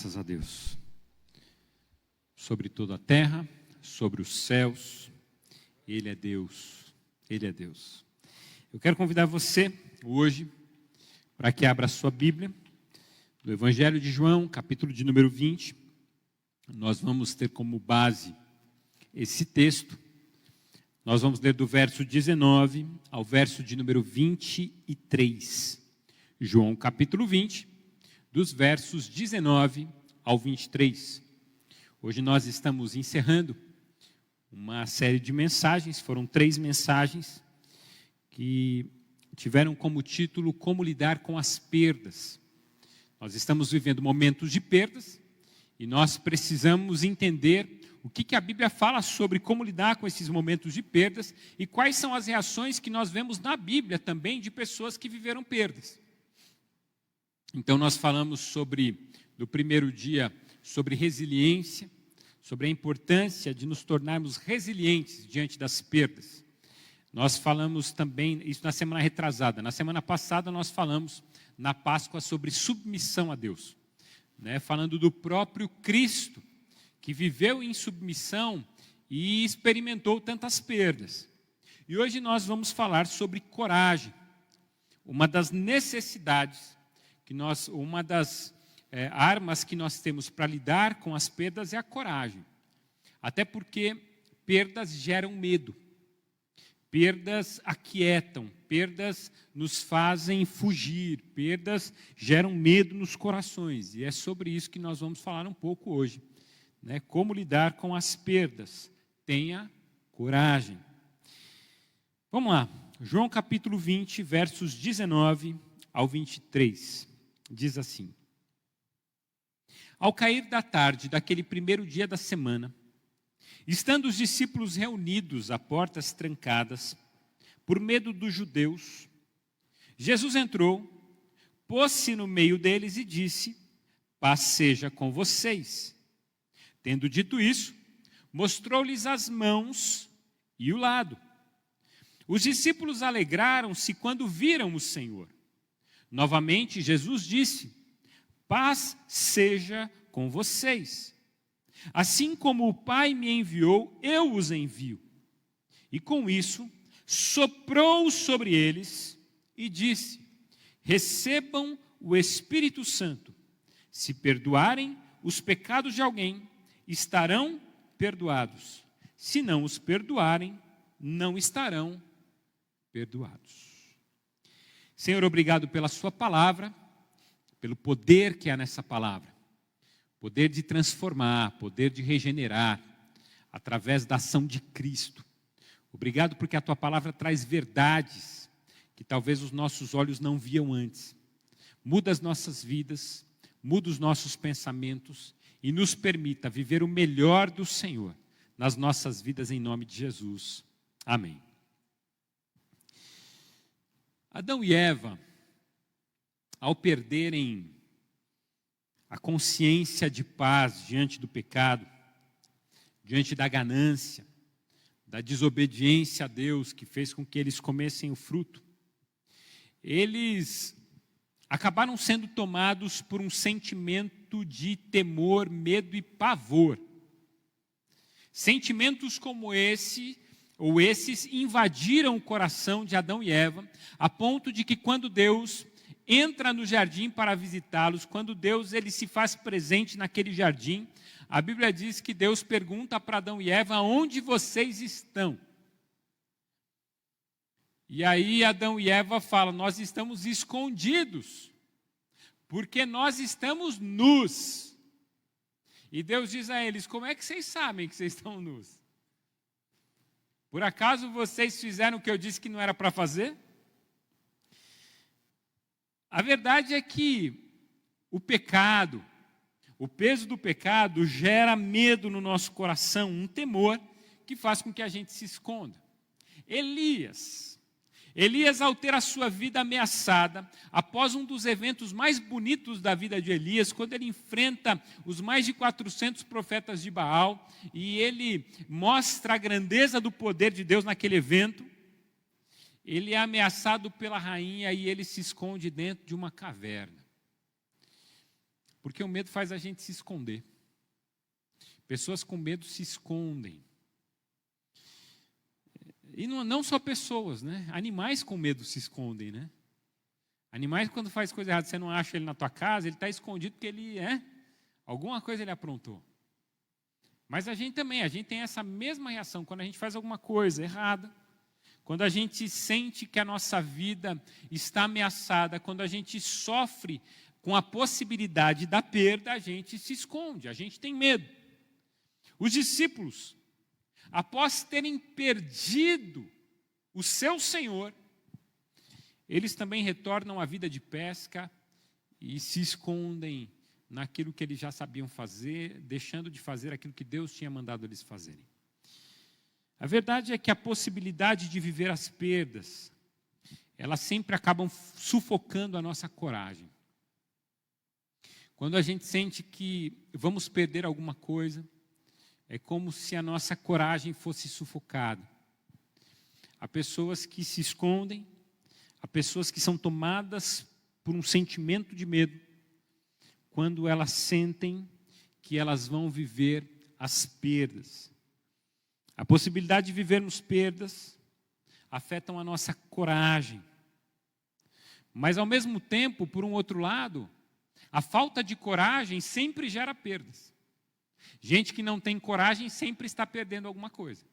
Graças a Deus. Sobre toda a terra, sobre os céus, Ele é Deus, Ele é Deus. Eu quero convidar você hoje para que abra a sua Bíblia, do Evangelho de João, capítulo de número 20. Nós vamos ter como base esse texto. Nós vamos ler do verso 19 ao verso de número 23. João, capítulo 20, dos versos 19 ao 23. Hoje nós estamos encerrando uma série de mensagens, foram 3 mensagens que tiveram como título Como Lidar com as Perdas. Nós estamos vivendo momentos de perdas e nós precisamos entender o que a Bíblia fala sobre como lidar com esses momentos de perdas e quais são as reações que nós vemos na Bíblia também de pessoas que viveram perdas. Então nós falamos no primeiro dia, sobre resiliência, sobre a importância de nos tornarmos resilientes diante das perdas. Nós falamos também, isso na semana retrasada. Na semana passada nós falamos na Páscoa sobre submissão a Deus, falando do próprio Cristo, que viveu em submissão e experimentou tantas perdas. E hoje nós vamos falar sobre coragem, uma das necessidades, uma das armas que nós temos para lidar com as perdas é a coragem. Até porque perdas geram medo. Perdas aquietam, perdas nos fazem fugir, perdas geram medo nos corações. E é sobre isso que nós vamos falar um pouco hoje. Como lidar com as perdas. Tenha coragem. Vamos lá. João capítulo 20, versos 19 ao 23. Diz assim: Ao cair da tarde daquele primeiro dia da semana, estando os discípulos reunidos a portas trancadas, por medo dos judeus, Jesus entrou, pôs-se no meio deles e disse: Paz seja com vocês. Tendo dito isso, mostrou-lhes as mãos e o lado. Os discípulos alegraram-se quando viram o Senhor. Novamente, Jesus disse: Paz seja com vocês. Assim como o Pai me enviou, eu os envio. E com isso, soprou sobre eles e disse: Recebam o Espírito Santo. Se perdoarem os pecados de alguém, estarão perdoados. Se não os perdoarem, não estarão perdoados. Senhor, obrigado pela sua palavra, pelo poder que há nessa palavra. Poder de transformar, poder de regenerar, através da ação de Cristo. Obrigado porque a tua palavra traz verdades que talvez os nossos olhos não viam antes. Muda as nossas vidas, muda os nossos pensamentos e nos permita viver o melhor do Senhor nas nossas vidas em nome de Jesus. Amém. Adão e Eva, ao perderem a consciência de paz diante do pecado, diante da ganância, da desobediência a Deus, que fez com que eles comessem o fruto, eles acabaram sendo tomados por um sentimento de temor, medo e pavor. Sentimentos como esses invadiram o coração de Adão e Eva, a ponto de que quando Deus entra no jardim para visitá-los, quando Deus ele se faz presente naquele jardim, a Bíblia diz que Deus pergunta para Adão e Eva: onde vocês estão? E aí Adão e Eva falam: nós estamos escondidos, porque nós estamos nus. E Deus diz a eles: como é que vocês sabem que vocês estão nus? Por acaso vocês fizeram o que eu disse que não era para fazer? A verdade é que o pecado, o peso do pecado gera medo no nosso coração, um temor que faz com que a gente se esconda. Elias, ao ter a sua vida ameaçada, após um dos eventos mais bonitos da vida de Elias, quando ele enfrenta os mais de 400 profetas de Baal, e ele mostra a grandeza do poder de Deus naquele evento, ele é ameaçado pela rainha e ele se esconde dentro de uma caverna. Porque o medo faz a gente se esconder. Pessoas com medo se escondem. E não só pessoas, né? Animais com medo se escondem, né? Animais, quando faz coisa errada, você não acha ele na tua casa, ele está escondido porque ele alguma coisa ele aprontou. Mas a gente também, a gente tem essa mesma reação quando a gente faz alguma coisa errada, quando a gente sente que a nossa vida está ameaçada, quando a gente sofre com a possibilidade da perda, a gente se esconde, a gente tem medo. Os discípulos, após terem perdido o seu Senhor, eles também retornam à vida de pesca e se escondem naquilo que eles já sabiam fazer, deixando de fazer aquilo que Deus tinha mandado eles fazerem. A verdade é que a possibilidade de viver as perdas, elas sempre acabam sufocando a nossa coragem. Quando a gente sente que vamos perder alguma coisa, é como se a nossa coragem fosse sufocada. Há pessoas que se escondem, há pessoas que são tomadas por um sentimento de medo, quando elas sentem que elas vão viver as perdas. A possibilidade de vivermos perdas afetam a nossa coragem. Mas, ao mesmo tempo, por um outro lado, a falta de coragem sempre gera perdas. Gente que não tem coragem sempre está perdendo alguma coisa.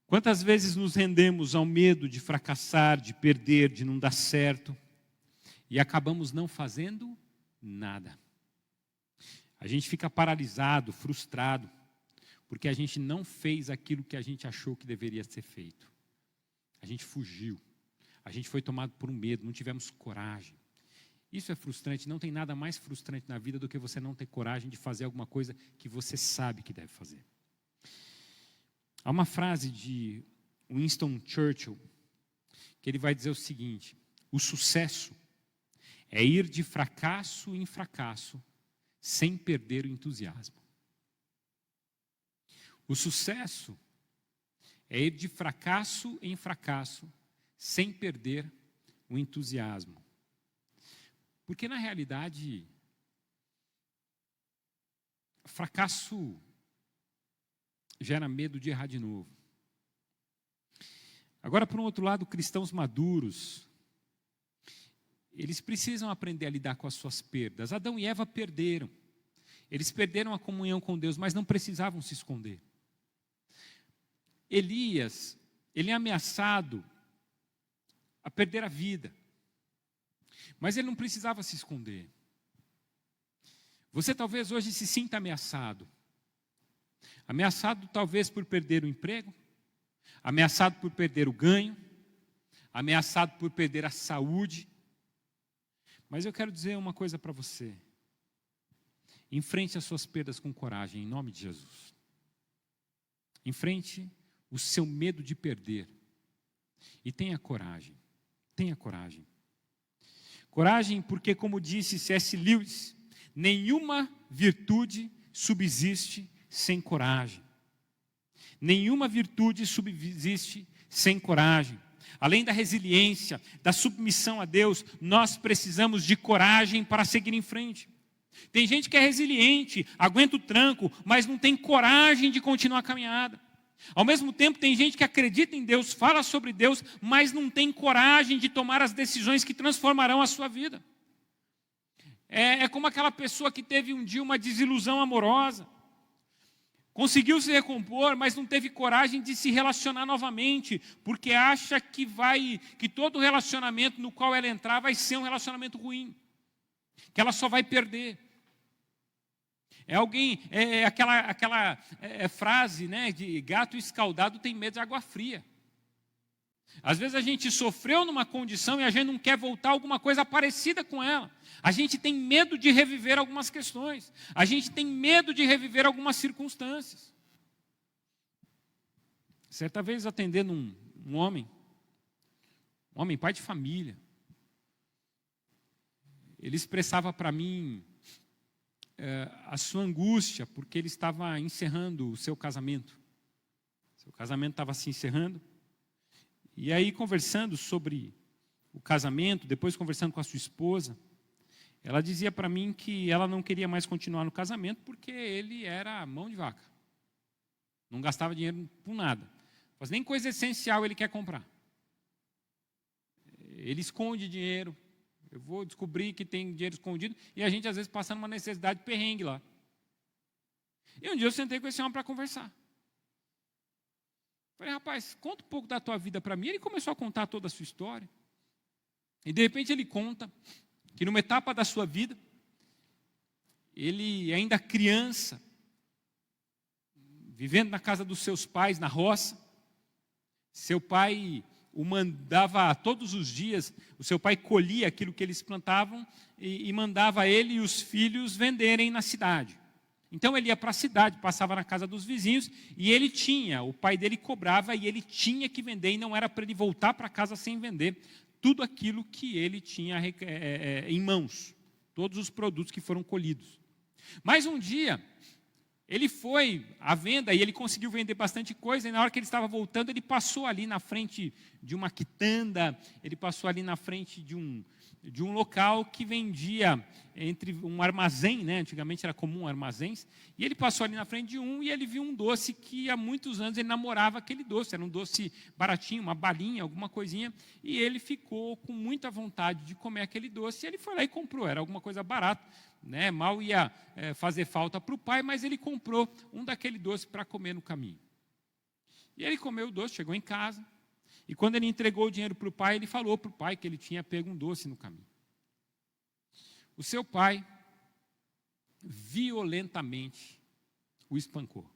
Quantas vezes nos rendemos ao medo de fracassar, de perder, de não dar certo, e acabamos não fazendo nada. A gente fica paralisado, frustrado, porque a gente não fez aquilo que a gente achou que deveria ser feito. A gente fugiu, a gente foi tomado por um medo, não tivemos coragem. Isso é frustrante, não tem nada mais frustrante na vida do que você não ter coragem de fazer alguma coisa que você sabe que deve fazer. Há uma frase de Winston Churchill, que ele vai dizer o seguinte: o sucesso é ir de fracasso em fracasso, sem perder o entusiasmo. O sucesso é ir de fracasso em fracasso, sem perder o entusiasmo. Porque, na realidade, fracasso gera medo de errar de novo. Agora, por um outro lado, cristãos maduros, eles precisam aprender a lidar com as suas perdas. Adão e Eva perderam. Eles perderam a comunhão com Deus, mas não precisavam se esconder. Elias, ele é ameaçado a perder a vida. Mas ele não precisava se esconder. Você talvez hoje se sinta ameaçado. Ameaçado talvez por perder o emprego, ameaçado por perder o ganho, ameaçado por perder a saúde. Mas eu quero dizer uma coisa para você. Enfrente as suas perdas com coragem, em nome de Jesus. Enfrente o seu medo de perder. E tenha coragem. Tenha coragem. Coragem porque, como disse C.S. Lewis, nenhuma virtude subsiste sem coragem. Nenhuma virtude subsiste sem coragem. Além da resiliência, da submissão a Deus, nós precisamos de coragem para seguir em frente. Tem gente que é resiliente, aguenta o tranco, mas não tem coragem de continuar a caminhada. Ao mesmo tempo, tem gente que acredita em Deus, fala sobre Deus, mas não tem coragem de tomar as decisões que transformarão a sua vida. É como aquela pessoa que teve um dia uma desilusão amorosa. Conseguiu se recompor, mas não teve coragem de se relacionar novamente, porque acha que todo relacionamento no qual ela entrar vai ser um relacionamento ruim, que ela só vai perder. Aquela frase, né, de gato escaldado tem medo de água fria. Às vezes a gente sofreu numa condição e a gente não quer voltar a alguma coisa parecida com ela. A gente tem medo de reviver algumas questões. A gente tem medo de reviver algumas circunstâncias. Certa vez, atendendo um homem pai de família, ele expressava para mim a sua angústia, porque ele estava encerrando o seu casamento. Seu casamento estava se encerrando. E aí, conversando sobre o casamento, depois conversando com a sua esposa, ela dizia para mim que ela não queria mais continuar no casamento porque ele era mão de vaca. Não gastava dinheiro com nada. Mas nem coisa essencial ele quer comprar. Ele esconde dinheiro. Eu vou descobrir que tem dinheiro escondido e a gente às vezes passando uma necessidade perrengue lá. E um dia eu sentei com esse homem para conversar. Falei, rapaz, conta um pouco da tua vida para mim. Ele começou a contar toda a sua história. E de repente ele conta que numa etapa da sua vida, ele ainda criança, vivendo na casa dos seus pais, na roça, seu pai o mandava todos os dias, o seu pai colhia aquilo que eles plantavam e mandava ele e os filhos venderem na cidade. Então ele ia para a cidade, passava na casa dos vizinhos e ele tinha, o pai dele cobrava e ele tinha que vender e não era para ele voltar para casa sem vender tudo aquilo que ele tinha em mãos, todos os produtos que foram colhidos. Mas um dia, ele foi à venda e ele conseguiu vender bastante coisa, e na hora que ele estava voltando, ele passou ali na frente de uma quitanda, ele passou ali na frente de um local que vendia entre um armazém, né? Antigamente era comum armazéns, e ele passou ali na frente de um e ele viu um doce que há muitos anos ele namorava aquele doce, era um doce baratinho, uma balinha, alguma coisinha, e ele ficou com muita vontade de comer aquele doce, e ele foi lá e comprou, era alguma coisa barata, né? Mal ia fazer falta para o pai, mas ele comprou um daquele doce para comer no caminho. E ele comeu o doce, chegou em casa, e quando ele entregou o dinheiro para o pai, ele falou para o pai que ele tinha pego um doce no caminho. O seu pai violentamente o espancou.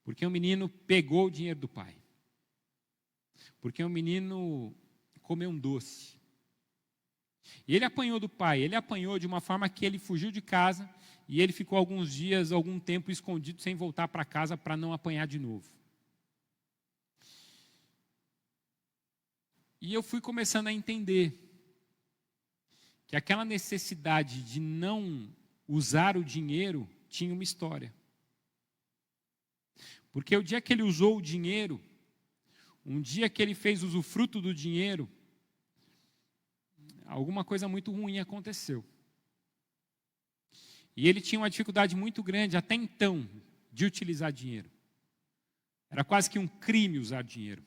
Porque o menino pegou o dinheiro do pai. Porque o menino comeu um doce. E ele apanhou do pai, ele apanhou de uma forma que ele fugiu de casa e ele ficou alguns dias, algum tempo escondido sem voltar para casa para não apanhar de novo. E eu fui começando a entender que aquela necessidade de não usar o dinheiro tinha uma história. Porque o dia que ele usou o dinheiro, um dia que ele fez usufruto do dinheiro, alguma coisa muito ruim aconteceu. E ele tinha uma dificuldade muito grande, até então, de utilizar dinheiro. Era quase que um crime usar dinheiro.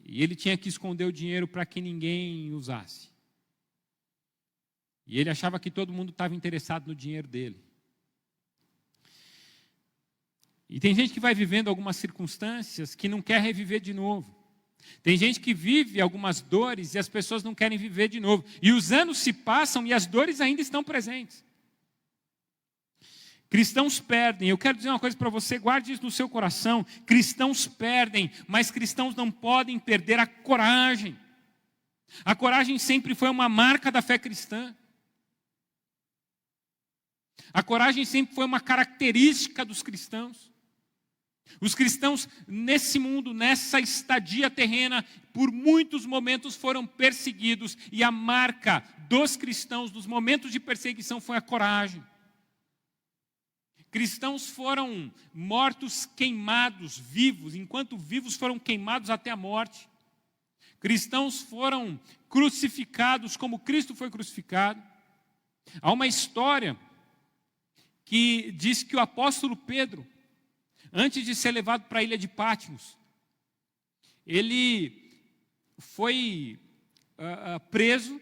E ele tinha que esconder o dinheiro para que ninguém usasse. E ele achava que todo mundo estava interessado no dinheiro dele. E tem gente que vai vivendo algumas circunstâncias que não quer reviver de novo. Tem gente que vive algumas dores e as pessoas não querem viver de novo. E os anos se passam e as dores ainda estão presentes. Cristãos perdem. Eu quero dizer uma coisa para você, guarde isso no seu coração. Cristãos perdem, mas cristãos não podem perder a coragem. A coragem sempre foi uma marca da fé cristã. A coragem sempre foi uma característica dos cristãos. Os cristãos nesse mundo, nessa estadia terrena, por muitos momentos foram perseguidos. E a marca dos cristãos nos momentos de perseguição foi a coragem. Cristãos foram mortos, queimados, vivos, enquanto vivos foram queimados até a morte. Cristãos foram crucificados como Cristo foi crucificado. Há uma história que diz que o apóstolo Pedro, antes de ser levado para a ilha de Patmos, ele foi preso,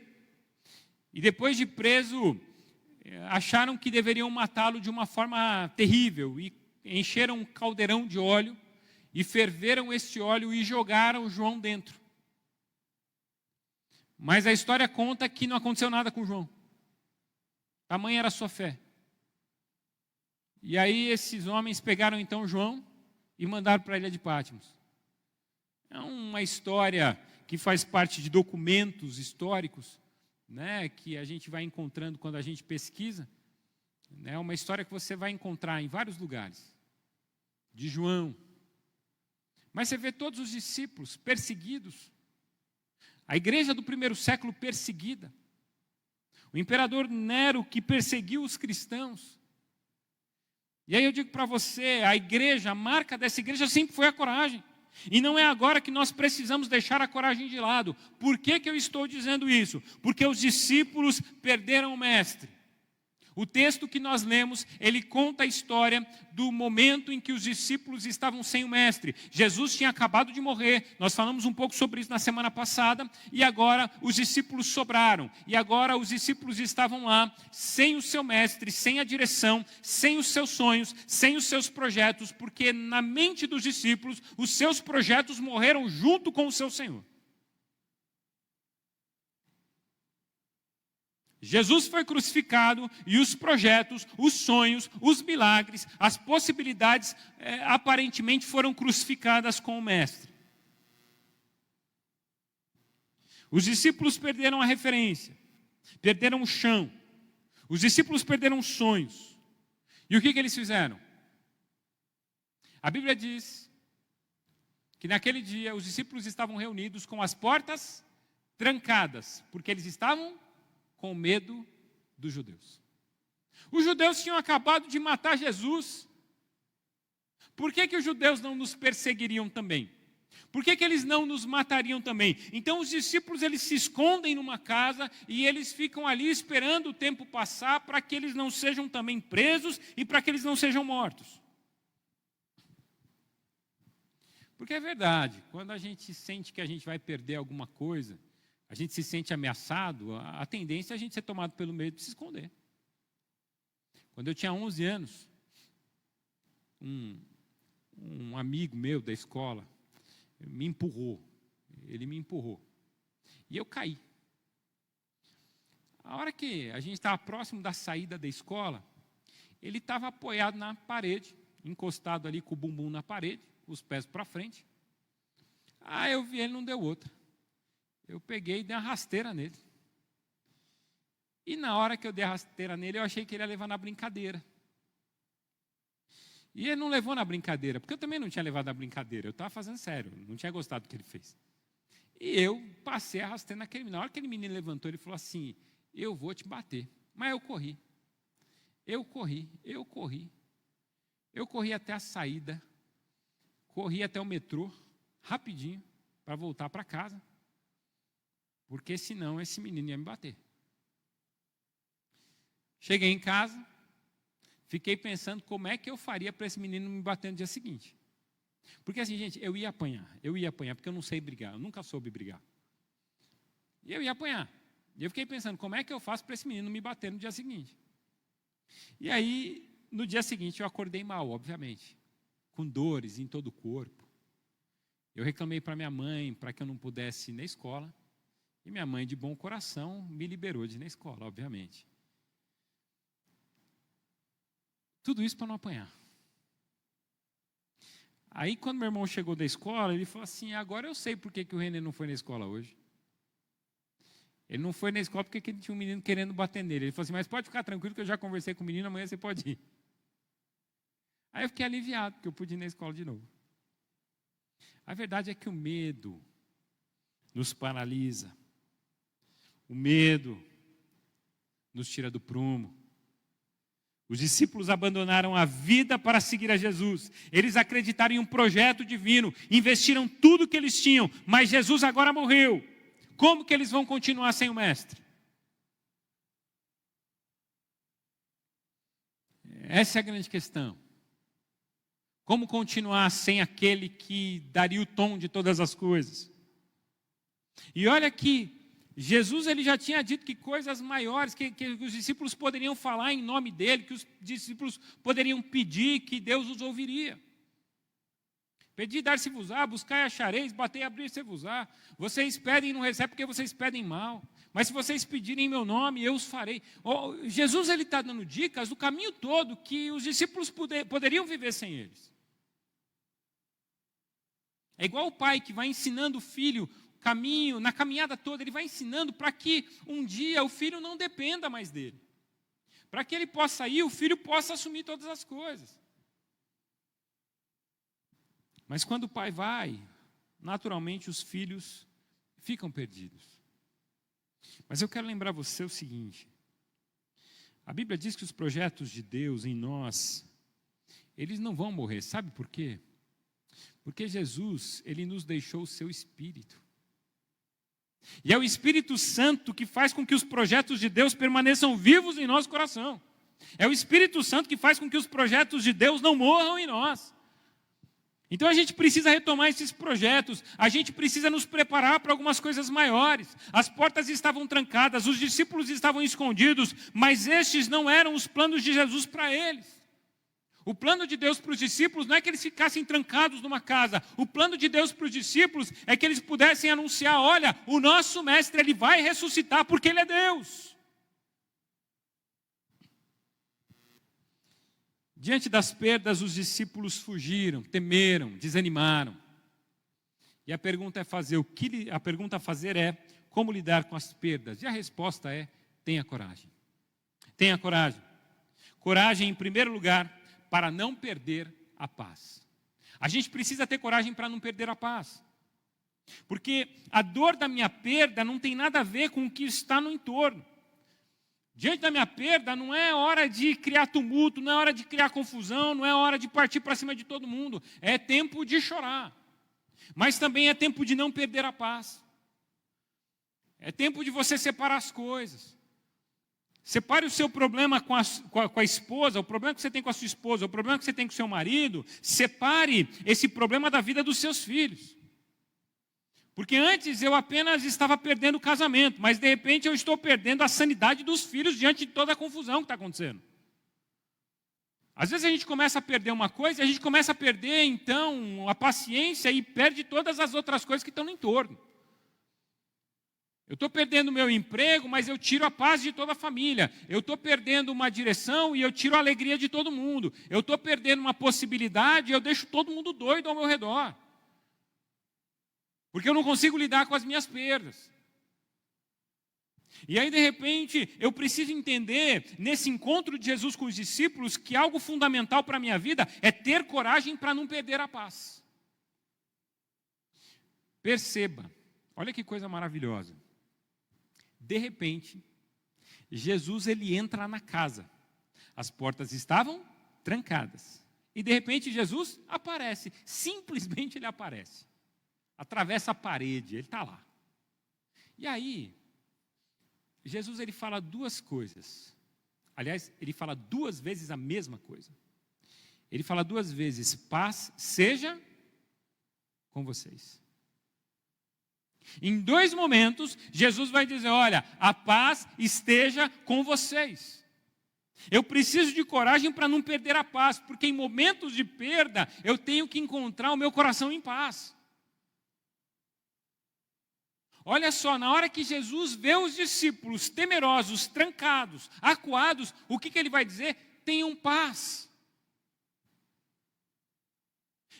e depois de preso, acharam que deveriam matá-lo de uma forma terrível, e encheram um caldeirão de óleo, e ferveram este óleo e jogaram João dentro. Mas a história conta que não aconteceu nada com João. Tamanha era a sua fé. E aí esses homens pegaram então João e mandaram para a ilha de Patmos. É uma história que faz parte de documentos históricos, né, que a gente vai encontrando quando a gente pesquisa. É uma história que você vai encontrar em vários lugares. De João. Mas você vê todos os discípulos perseguidos. A igreja do primeiro século perseguida. O imperador Nero que perseguiu os cristãos. E aí eu digo para você, a igreja, a marca dessa igreja sempre foi a coragem. E não é agora que nós precisamos deixar a coragem de lado. Por que que eu estou dizendo isso? Porque os discípulos perderam o mestre. O texto que nós lemos, ele conta a história do momento em que os discípulos estavam sem o mestre. Jesus tinha acabado de morrer, nós falamos um pouco sobre isso na semana passada, e agora os discípulos sobraram. E agora os discípulos estavam lá, sem o seu mestre, sem a direção, sem os seus sonhos, sem os seus projetos, porque na mente dos discípulos, os seus projetos morreram junto com o seu Senhor. Jesus foi crucificado e os projetos, os sonhos, os milagres, as possibilidades aparentemente foram crucificadas com o Mestre. Os discípulos perderam a referência, perderam o chão. Os discípulos perderam os sonhos. E o que eles fizeram? A Bíblia diz que naquele dia os discípulos estavam reunidos com as portas trancadas, porque eles estavam com medo dos judeus. Os judeus tinham acabado de matar Jesus. Por que os judeus não nos perseguiriam também? Por que eles não nos matariam também? Então os discípulos eles se escondem numa casa e eles ficam ali esperando o tempo passar para que eles não sejam também presos e para que eles não sejam mortos. Porque é verdade, quando a gente sente que a gente vai perder alguma coisa, a gente se sente ameaçado, a tendência é a gente ser tomado pelo medo de se esconder. Quando eu tinha 11 anos, um amigo meu da escola me empurrou. Ele me empurrou. E eu caí. A hora que a gente estava próximo da saída da escola, ele estava apoiado na parede, encostado ali com o bumbum na parede, os pés para frente. Eu vi ele, não deu outra. Eu peguei e dei uma rasteira nele. E na hora que eu dei a rasteira nele, eu achei que ele ia levar na brincadeira. E ele não levou na brincadeira, porque eu também não tinha levado na brincadeira. Eu estava fazendo sério, não tinha gostado do que ele fez. E eu passei a rasteira naquele menino. Na hora que aquele menino levantou, ele falou assim, eu vou te bater. Mas eu corri. Eu corri até a saída. Corri até o metrô, rapidinho, para voltar para casa. Porque senão esse menino ia me bater. Cheguei em casa, fiquei pensando como é que eu faria para esse menino me bater no dia seguinte. Porque assim, gente, eu ia apanhar, porque eu não sei brigar, eu nunca soube brigar. E eu ia apanhar. E eu fiquei pensando, como é que eu faço para esse menino me bater no dia seguinte? E aí, no dia seguinte, eu acordei mal, obviamente, com dores em todo o corpo. Eu reclamei para minha mãe para que eu não pudesse ir na escola. E minha mãe, de bom coração, me liberou de ir na escola, obviamente. Tudo isso para não apanhar. Aí, quando meu irmão chegou da escola, ele falou assim, agora eu sei por que o René não foi na escola hoje. Ele não foi na escola porque tinha um menino querendo bater nele. Ele falou assim, mas pode ficar tranquilo que eu já conversei com o menino, amanhã você pode ir. Aí eu fiquei aliviado, porque eu pude ir na escola de novo. A verdade é que o medo nos paralisa. O medo nos tira do prumo. Os discípulos abandonaram a vida para seguir a Jesus. Eles acreditaram em um projeto divino, investiram tudo que eles tinham, mas Jesus agora morreu. Como que eles vão continuar sem o Mestre? Essa é a grande questão. Como continuar sem aquele que daria o tom de todas as coisas? E olha que Jesus ele já tinha dito que coisas maiores, que os discípulos poderiam falar em nome dele, que os discípulos poderiam pedir, que Deus os ouviria. Pedi, dar-se-vos-á, buscai, achareis, batei, abrir-se-vos-á. Vocês pedem e não recebem porque vocês pedem mal. Mas se vocês pedirem em meu nome, eu os farei. Jesus ele está dando dicas do caminho todo que os discípulos poderiam viver sem eles. É igual o pai que vai ensinando o filho caminho, na caminhada toda, ele vai ensinando para que um dia o filho não dependa mais dele. Para que ele possa ir, o filho possa assumir todas as coisas. Mas quando o pai vai, naturalmente os filhos ficam perdidos. Mas eu quero lembrar você o seguinte, a Bíblia diz que os projetos de Deus em nós, eles não vão morrer, sabe por quê? Porque Jesus, ele nos deixou o seu Espírito. E é o Espírito Santo que faz com que os projetos de Deus permaneçam vivos em nosso coração. É o Espírito Santo que faz com que os projetos de Deus não morram em nós. Então a gente precisa retomar esses projetos, a gente precisa nos preparar para algumas coisas maiores. As portas estavam trancadas, os discípulos estavam escondidos, mas estes não eram os planos de Jesus para eles. O plano de Deus para os discípulos não é que eles ficassem trancados numa casa. O plano de Deus para os discípulos é que eles pudessem anunciar, olha, o nosso mestre, ele vai ressuscitar porque ele é Deus. Diante das perdas, os discípulos fugiram, temeram, desanimaram. E a pergunta a fazer é, como lidar com as perdas? E a resposta é, tenha coragem. Tenha coragem. Coragem, em primeiro lugar, para não perder a paz. A gente precisa ter coragem para não perder a paz. Porque a dor da minha perda não tem nada a ver com o que está no entorno. Diante da minha perda, não é hora de criar tumulto, não é hora de criar confusão, não é hora de partir para cima de todo mundo. É tempo de chorar. Mas também é tempo de não perder a paz. É tempo de você separar as coisas. Separe o seu problema com a esposa, o problema que você tem com a sua esposa, o problema que você tem com o seu marido. Separe esse problema da vida dos seus filhos. Porque antes eu apenas estava perdendo o casamento, mas de repente eu estou perdendo a sanidade dos filhos diante de toda a confusão que está acontecendo. Às vezes a gente começa a perder uma coisa, a gente começa a perder então a paciência e perde todas as outras coisas que estão no entorno. Eu estou perdendo o meu emprego, mas eu tiro a paz de toda a família. Eu estou perdendo uma direção e eu tiro a alegria de todo mundo. Eu estou perdendo uma possibilidade e eu deixo todo mundo doido ao meu redor. Porque eu não consigo lidar com as minhas perdas. E aí, de repente, eu preciso entender, nesse encontro de Jesus com os discípulos, que algo fundamental para a minha vida é ter coragem para não perder a paz. Perceba, olha que coisa maravilhosa. De repente, Jesus ele entra na casa. As portas estavam trancadas. E de repente Jesus aparece. Simplesmente ele aparece. Atravessa a parede, ele está lá. E aí, Jesus ele fala duas coisas. Aliás, ele fala duas vezes a mesma coisa. Ele fala duas vezes, paz seja com vocês. Em dois momentos, Jesus vai dizer, olha, a paz esteja com vocês. Eu preciso de coragem para não perder a paz, porque em momentos de perda, eu tenho que encontrar o meu coração em paz. Olha só, na hora que Jesus vê os discípulos temerosos, trancados, acuados, o que ele vai dizer? Tenham paz.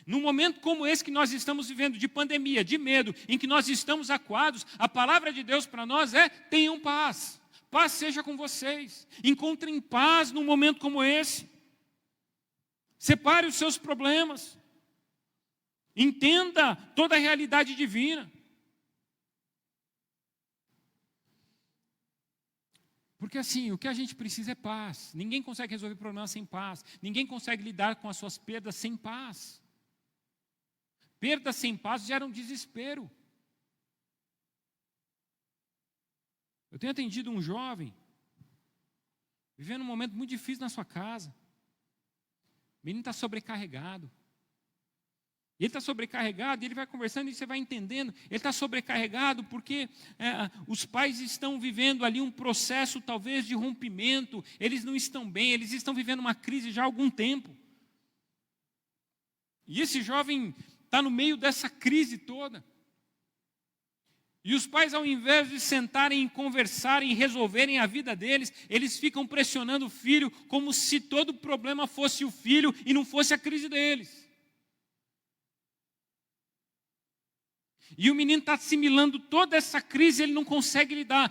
Num momento como esse que nós estamos vivendo, de pandemia, de medo, em que nós estamos acuados, a palavra de Deus para nós é, tenham paz. Paz seja com vocês. Encontrem paz num momento como esse. Separe os seus problemas. Entenda toda a realidade divina. Porque assim, o que a gente precisa é paz. Ninguém consegue resolver problemas sem paz. Ninguém consegue lidar com as suas perdas sem paz. Perdas sem paz geram desespero. Eu tenho atendido um jovem, vivendo um momento muito difícil na sua casa. O menino está sobrecarregado. Ele está sobrecarregado, e ele vai conversando e você vai entendendo. Ele está sobrecarregado porque os pais estão vivendo ali um processo talvez de rompimento. Eles não estão bem, eles estão vivendo uma crise já há algum tempo. E esse jovem está no meio dessa crise toda. E os pais, ao invés de sentarem e conversarem e resolverem a vida deles, eles ficam pressionando o filho como se todo o problema fosse o filho e não fosse a crise deles. E o menino está assimilando toda essa crise, ele não consegue lidar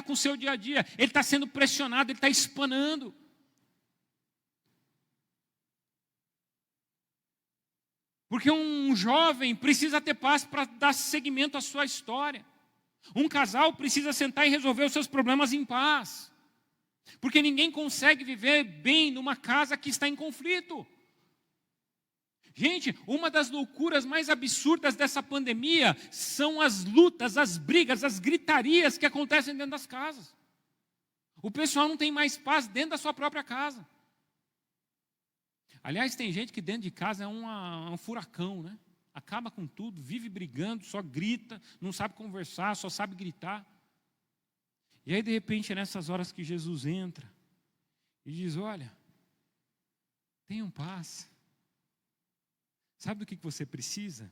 com o seu dia a dia, ele está sendo pressionado, ele está espanando. Porque um jovem precisa ter paz para dar seguimento à sua história. Um casal precisa sentar e resolver os seus problemas em paz. Porque ninguém consegue viver bem numa casa que está em conflito. Gente, uma das loucuras mais absurdas dessa pandemia são as lutas, as brigas, as gritarias que acontecem dentro das casas. O pessoal não tem mais paz dentro da sua própria casa. Aliás, tem gente que dentro de casa é um furacão, né? Acaba com tudo, vive brigando, só grita, não sabe conversar, só sabe gritar. E aí, de repente, é nessas horas que Jesus entra e diz: olha, tenham paz. Sabe do que você precisa?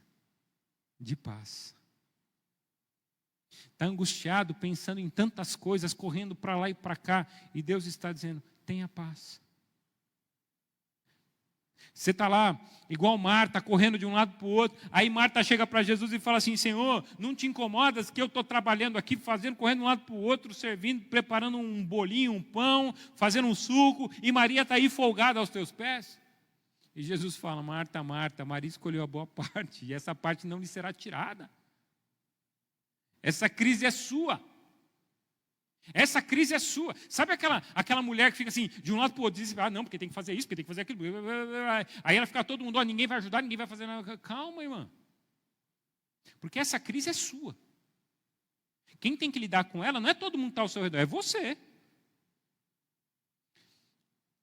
De paz. Está angustiado, pensando em tantas coisas, correndo para lá e para cá, e Deus está dizendo: tenha paz. Você está lá, igual Marta, correndo de um lado para o outro, aí Marta chega para Jesus e fala assim: Senhor, não te incomodas que eu estou trabalhando aqui, fazendo, correndo de um lado para o outro, servindo, preparando um bolinho, um pão, fazendo um suco, e Maria está aí folgada aos teus pés? E Jesus fala: Marta, Marta, Maria escolheu a boa parte, e essa parte não lhe será tirada. Essa crise é sua. Essa crise é sua. Sabe aquela mulher que fica assim, de um lado para o outro, diz: ah, não, porque tem que fazer isso, porque tem que fazer aquilo. Aí ela fica todo mundo: ó, ninguém vai ajudar, ninguém vai fazer nada. Calma, irmã. Porque essa crise é sua. Quem tem que lidar com ela não é todo mundo que está ao seu redor, é você.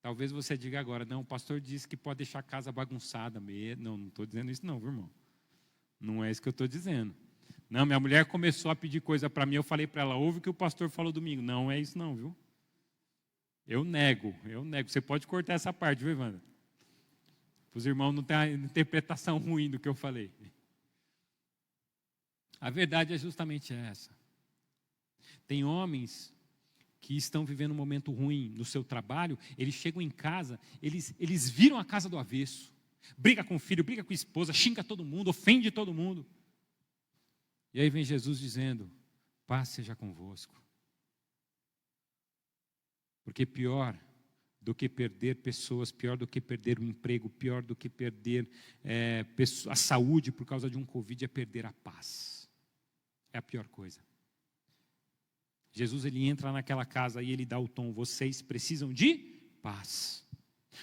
Talvez você diga agora: não, o pastor disse que pode deixar a casa bagunçada mesmo. Não estou dizendo isso não, viu, irmão? Não é isso que eu estou dizendo. Não, minha mulher começou a pedir coisa para mim, eu falei para ela: ouve o que o pastor falou domingo. Não é isso não, viu? Eu nego. Você pode cortar essa parte, viu, Evandro? Para os irmãos não terem uma interpretação ruim do que eu falei. A verdade é justamente essa. Tem homens que estão vivendo um momento ruim no seu trabalho, eles chegam em casa, eles viram a casa do avesso, briga com o filho, briga com a esposa, xinga todo mundo, ofende todo mundo. E aí vem Jesus dizendo: paz seja convosco. Porque pior do que perder pessoas, pior do que perder o emprego, pior do que perder a saúde por causa de um Covid, é perder a paz. É a pior coisa. Jesus, ele entra naquela casa e ele dá o tom: vocês precisam de paz.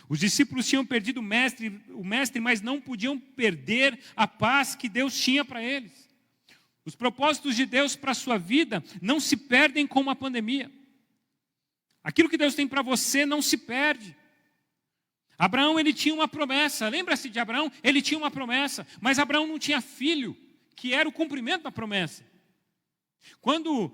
Os discípulos tinham perdido o mestre, mas não podiam perder a paz que Deus tinha para eles. Os propósitos de Deus para a sua vida não se perdem com uma pandemia. Aquilo que Deus tem para você não se perde. Abraão, ele tinha uma promessa. Lembra-se de Abraão? Ele tinha uma promessa, mas Abraão não tinha filho, que era o cumprimento da promessa. Quando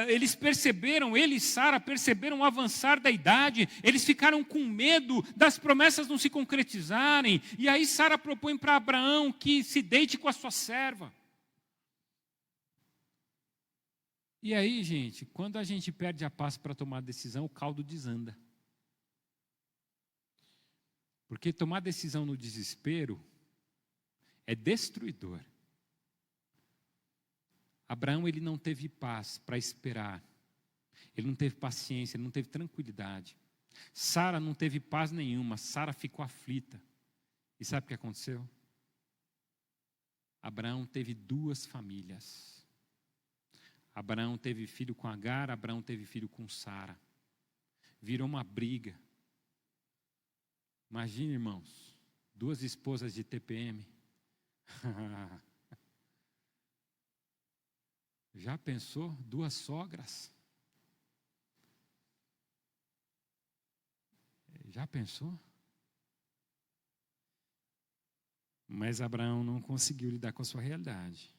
eles perceberam, ele e Sara perceberam o avançar da idade, eles ficaram com medo das promessas não se concretizarem. E aí Sara propõe para Abraão que se deite com a sua serva. E aí, gente, quando a gente perde a paz para tomar decisão, o caldo desanda. Porque tomar decisão no desespero é destruidor. Abraão, ele não teve paz para esperar. Ele não teve paciência, ele não teve tranquilidade. Sara não teve paz nenhuma, Sara ficou aflita. E sabe o que aconteceu? Abraão teve 2 famílias. Abraão teve filho com Agar, Abraão teve filho com Sara. Virou uma briga. Imagina, irmãos, 2 esposas de TPM. Já pensou? 2 sogras? Já pensou? Mas Abraão não conseguiu lidar com a sua realidade.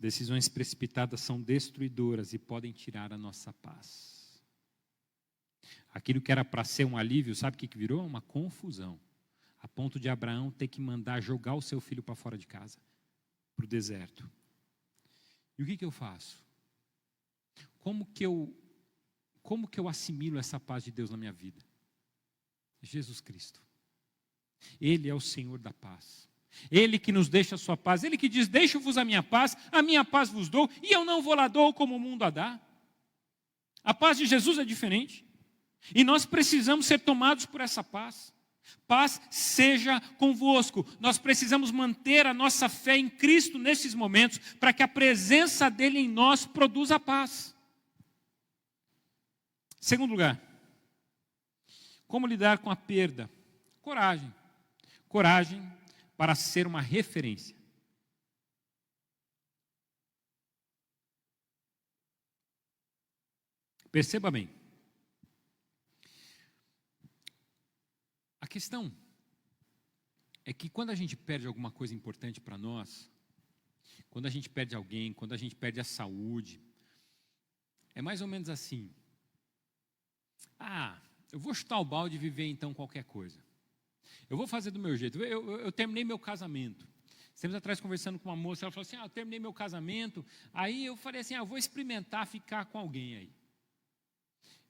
Decisões precipitadas são destruidoras e podem tirar a nossa paz. Aquilo que era para ser um alívio, sabe o que virou? Uma confusão. A ponto de Abraão ter que mandar jogar o seu filho para fora de casa, para o deserto. E o que eu faço? Como que eu assimilo essa paz de Deus na minha vida? Jesus Cristo. Ele é o Senhor da paz. Ele que nos deixa a sua paz. Ele que diz: deixo-vos a minha paz vos dou, e eu não vou lá dou como o mundo a dá. A paz de Jesus é diferente. E nós precisamos ser tomados por essa paz. Paz seja convosco. Nós precisamos manter a nossa fé em Cristo nesses momentos, para que a presença dele em nós produza paz. Segundo lugar, Como lidar com a perda? Coragem. Coragem para ser uma referência. Perceba bem. A questão é que quando a gente perde alguma coisa importante para nós, quando a gente perde alguém, quando a gente perde a saúde, é mais ou menos assim. Eu vou chutar o balde e viver então qualquer coisa. Eu vou fazer do meu jeito. Eu terminei meu casamento. Tempos atrás, conversando com uma moça, ela falou assim, eu terminei meu casamento. Aí eu falei assim, eu vou experimentar ficar com alguém aí.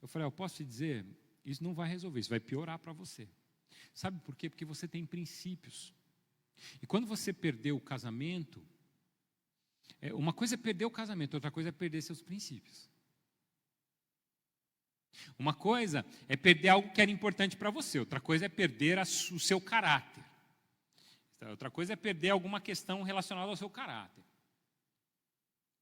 Eu falei, eu posso te dizer, isso não vai resolver, isso vai piorar para você. Sabe por quê? Porque você tem princípios. E quando você perdeu o casamento, uma coisa é perder o casamento, outra coisa é perder seus princípios. Uma coisa é perder algo que era importante para você, outra coisa é perder o seu caráter. Outra coisa é perder alguma questão relacionada ao seu caráter.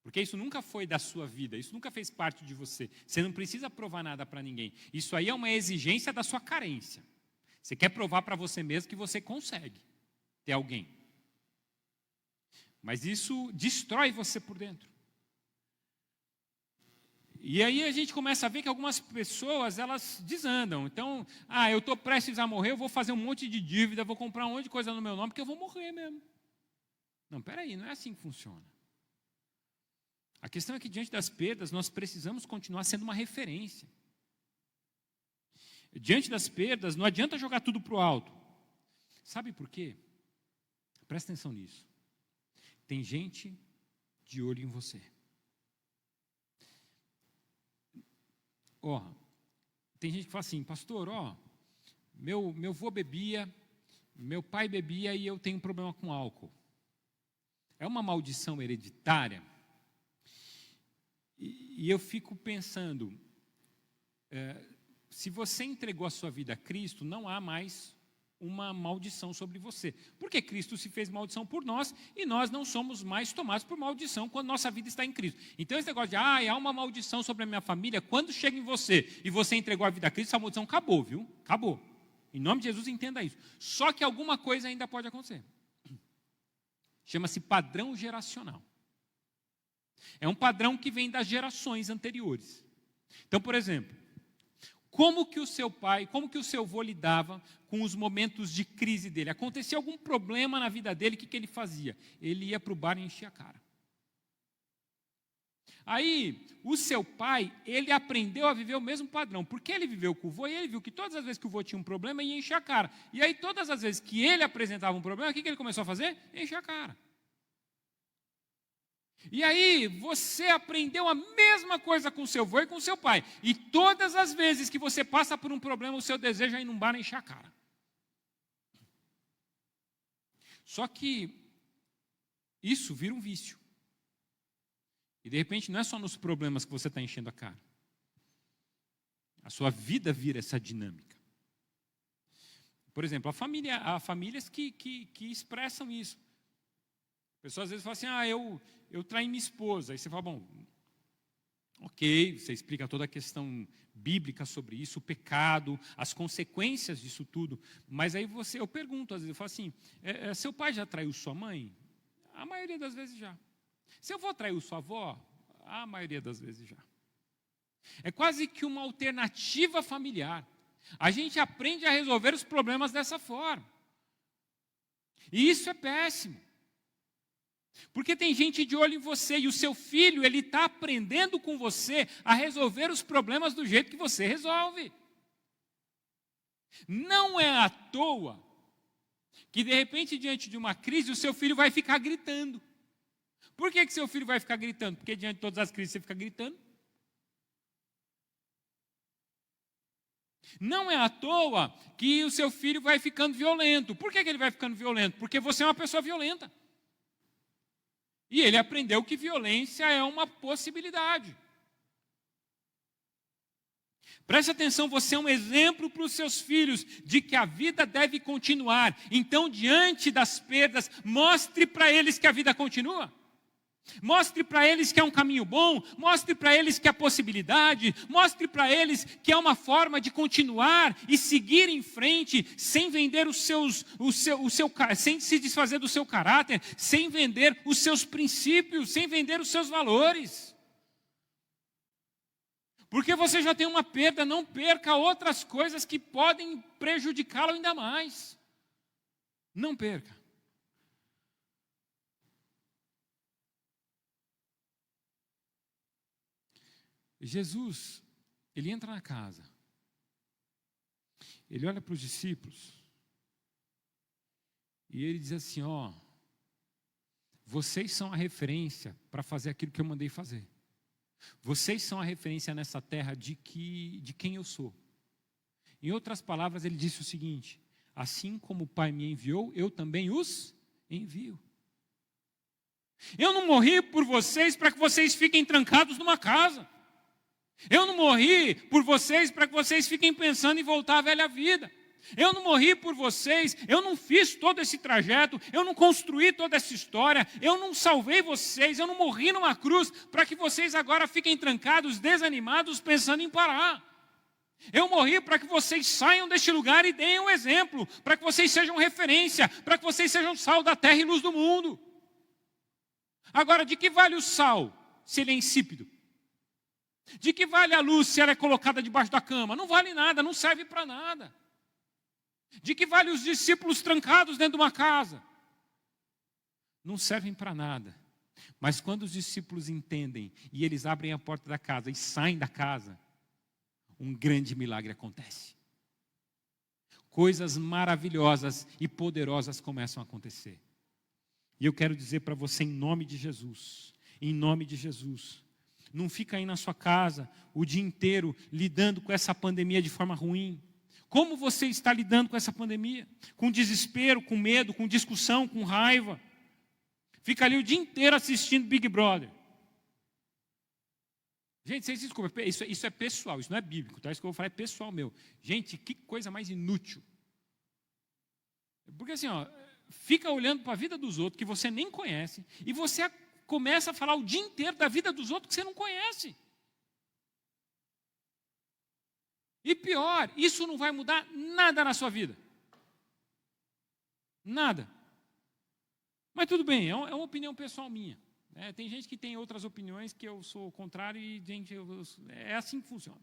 Porque isso nunca foi da sua vida, isso nunca fez parte de você. Você não precisa provar nada para ninguém. Isso aí é uma exigência da sua carência. Você quer provar para você mesmo que você consegue ter alguém. Mas isso destrói você por dentro. E aí a gente começa a ver que algumas pessoas, elas desandam. Então, eu estou prestes a morrer, eu vou fazer um monte de dívida, vou comprar um monte de coisa no meu nome, porque eu vou morrer mesmo. Não, peraí, não é assim que funciona. A questão é que diante das perdas, nós precisamos continuar sendo uma referência. Diante das perdas, não adianta jogar tudo para o alto. Sabe por quê? Presta atenção nisso. Tem gente de olho em você. Tem gente que fala assim, pastor, meu avô bebia, meu pai bebia e eu tenho um problema com álcool. É uma maldição hereditária? E eu fico pensando, se você entregou a sua vida a Cristo, não há mais uma maldição sobre você. Porque Cristo se fez maldição por nós e nós não somos mais tomados por maldição quando nossa vida está em Cristo. Então esse negócio de, há uma maldição sobre a minha família, quando chega em você e você entregou a vida a Cristo, essa maldição acabou, viu? Acabou. Em nome de Jesus, entenda isso. Só que alguma coisa ainda pode acontecer. Chama-se padrão geracional. É um padrão que vem das gerações anteriores. Então, por exemplo, como que o seu pai, como que o seu avô lidava com os momentos de crise dele? Acontecia algum problema na vida dele, o que ele fazia? Ele ia para o bar e enchia a cara. Aí, o seu pai, ele aprendeu a viver o mesmo padrão, porque ele viveu com o vô e ele viu que todas as vezes que o vô tinha um problema, ia encher a cara. E aí, todas as vezes que ele apresentava um problema, o que ele começou a fazer? Encher a cara. E aí, você aprendeu a mesma coisa com o seu avô e com o seu pai. E todas as vezes que você passa por um problema, o seu desejo é ir num bar e encher a cara. Só que isso vira um vício. E de repente não é só nos problemas que você está enchendo a cara. A sua vida vira essa dinâmica. Por exemplo, há famílias que expressam isso. Pessoas às vezes falam assim, eu traí minha esposa. Aí você fala, bom, ok, você explica toda a questão bíblica sobre isso, o pecado, as consequências disso tudo. Mas aí eu pergunto, às vezes, eu falo assim, seu pai já traiu sua mãe? A maioria das vezes já. Seu avô traiu sua avó? A maioria das vezes já. É quase que uma alternativa familiar. A gente aprende a resolver os problemas dessa forma. E isso é péssimo. Porque tem gente de olho em você e o seu filho, ele está aprendendo com você a resolver os problemas do jeito que você resolve. Não é à toa que, de repente, diante de uma crise, o seu filho vai ficar gritando. Por que seu filho vai ficar gritando? Porque diante de todas as crises você fica gritando. Não é à toa que o seu filho vai ficando violento. Por que ele vai ficando violento? Porque você é uma pessoa violenta. E ele aprendeu que violência é uma possibilidade. Preste atenção, você é um exemplo para os seus filhos de que a vida deve continuar. Então, diante das perdas, mostre para eles que a vida continua. Mostre para eles que é um caminho bom, mostre para eles que é possibilidade, mostre para eles que é uma forma de continuar e seguir em frente, sem vender sem se desfazer do seu caráter, sem vender os seus princípios, sem vender os seus valores. Porque você já tem uma perda, não perca outras coisas que podem prejudicá-lo ainda mais. Não perca. Jesus, ele entra na casa, ele olha para os discípulos e ele diz assim, vocês são a referência para fazer aquilo que eu mandei fazer. Vocês são a referência nessa terra de quem eu sou. Em outras palavras, ele disse o seguinte, assim como o Pai me enviou, eu também os envio. Eu não morri por vocês para que vocês fiquem trancados numa casa. Eu não morri por vocês para que vocês fiquem pensando em voltar à velha vida. Eu não morri por vocês, eu não fiz todo esse trajeto, eu não construí toda essa história, eu não salvei vocês, eu não morri numa cruz para que vocês agora fiquem trancados, desanimados, pensando em parar. Eu morri para que vocês saiam deste lugar e deem um exemplo, para que vocês sejam referência, para que vocês sejam sal da terra e luz do mundo. Agora, de que vale o sal se ele é insípido? De que vale a luz se ela é colocada debaixo da cama? Não vale nada, não serve para nada. De que vale os discípulos trancados dentro de uma casa? Não servem para nada. Mas quando os discípulos entendem e eles abrem a porta da casa e saem da casa, um grande milagre acontece. Coisas maravilhosas e poderosas começam a acontecer. E eu quero dizer para você em nome de Jesus, não fica aí na sua casa o dia inteiro lidando com essa pandemia de forma ruim. Como você está lidando com essa pandemia? Com desespero, com medo, com discussão, com raiva. Fica ali o dia inteiro assistindo Big Brother. Gente, vocês desculpem, isso é pessoal, isso não é bíblico, tá? Isso que eu vou falar é pessoal meu. Gente, que coisa mais inútil. Porque assim, fica olhando para a vida dos outros que você nem conhece e você começa a falar o dia inteiro da vida dos outros que você não conhece. E pior, isso não vai mudar nada na sua vida. Nada. Mas tudo bem, é uma opinião pessoal minha. Tem gente que tem outras opiniões que eu sou contrário e gente, é assim que funciona.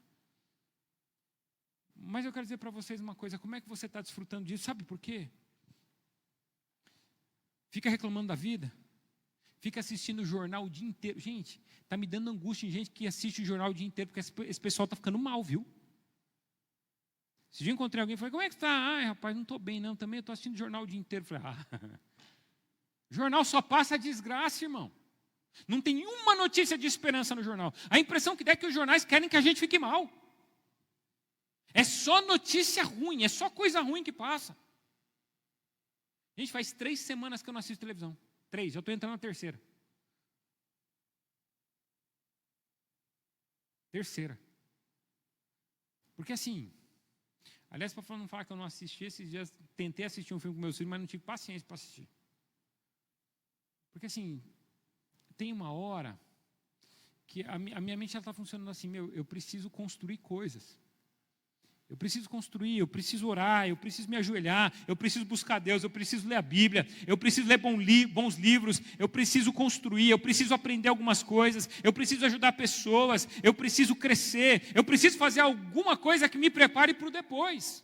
Mas eu quero dizer para vocês uma coisa, como é que você está desfrutando disso? Sabe por quê? Fica reclamando da vida. Fica assistindo o jornal o dia inteiro. Gente, está me dando angústia em gente que assiste o jornal o dia inteiro, porque esse pessoal está ficando mal, viu? Esse dia eu encontrei alguém e falei, como é que está? Ai, rapaz, não estou bem não, também estou assistindo o jornal o dia inteiro. Eu falei, jornal só passa desgraça, irmão. Não tem nenhuma notícia de esperança no jornal. A impressão que dá é que os jornais querem que a gente fique mal. É só notícia ruim, é só coisa ruim que passa. Gente, faz 3 semanas que eu não assisto televisão. 3, eu estou entrando na terceira. Porque assim, aliás, para não falar que eu não assisti, esses dias tentei assistir um filme com meus filhos, mas não tive paciência para assistir. Porque assim, tem uma hora que a minha mente está funcionando assim, eu preciso construir coisas. Eu preciso construir, eu preciso orar, eu preciso me ajoelhar, eu preciso buscar Deus, eu preciso ler a Bíblia, eu preciso ler bons livros, eu preciso construir, eu preciso aprender algumas coisas, eu preciso ajudar pessoas, eu preciso crescer, eu preciso fazer alguma coisa que me prepare para o depois.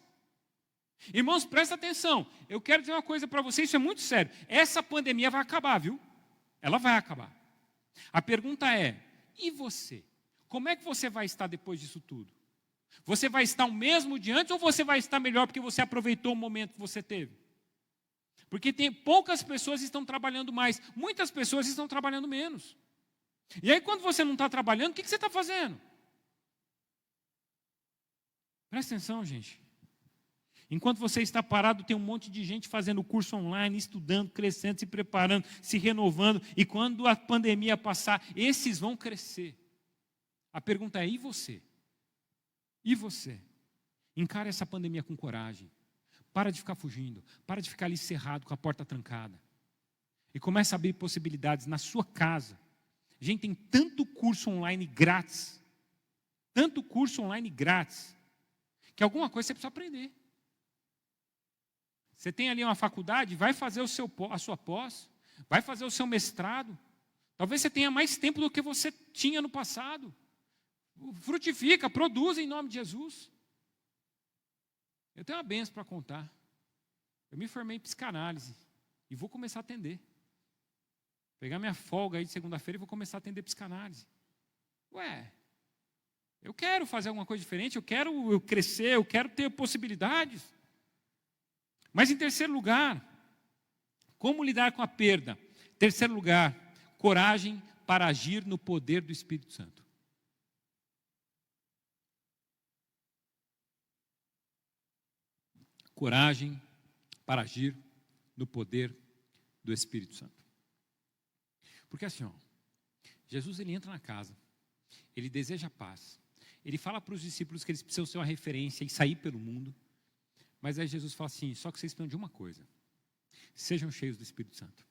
Irmãos, presta atenção, eu quero dizer uma coisa para vocês, isso é muito sério. Essa pandemia vai acabar, viu? Ela vai acabar. A pergunta é, e você? Como é que você vai estar depois disso tudo? Você vai estar o mesmo de antes ou você vai estar melhor porque você aproveitou o momento que você teve? Porque poucas pessoas estão trabalhando mais, muitas pessoas estão trabalhando menos. E aí quando você não está trabalhando, o que você está fazendo? Presta atenção, gente. Enquanto você está parado, tem um monte de gente fazendo curso online, estudando, crescendo, se preparando, se renovando. E quando a pandemia passar, esses vão crescer. A pergunta é, e você? E você? Encara essa pandemia com coragem. Para de ficar fugindo. Para de ficar ali cerrado com a porta trancada. E começa a abrir possibilidades na sua casa, Gente, tem tanto curso online grátis, que alguma coisa você precisa aprender. Você tem ali uma faculdade, vai fazer a sua pós, vai fazer o seu mestrado. Talvez você tenha mais tempo do que você tinha no passado. Frutifica, produz em nome de Jesus. Eu tenho uma bênção para contar. Eu me formei em psicanálise e vou começar a atender. Pegar minha folga aí de segunda-feira e vou começar a atender psicanálise. Eu quero fazer alguma coisa diferente, eu quero crescer, eu quero ter possibilidades. Mas em terceiro lugar, como lidar com a perda? Terceiro lugar, coragem para agir no poder do Espírito Santo. Coragem para agir no poder do Espírito Santo. Porque assim, Jesus ele entra na casa, ele deseja paz, ele fala para os discípulos que eles precisam ser uma referência e sair pelo mundo, mas aí Jesus fala assim, só que vocês precisam de uma coisa, sejam cheios do Espírito Santo.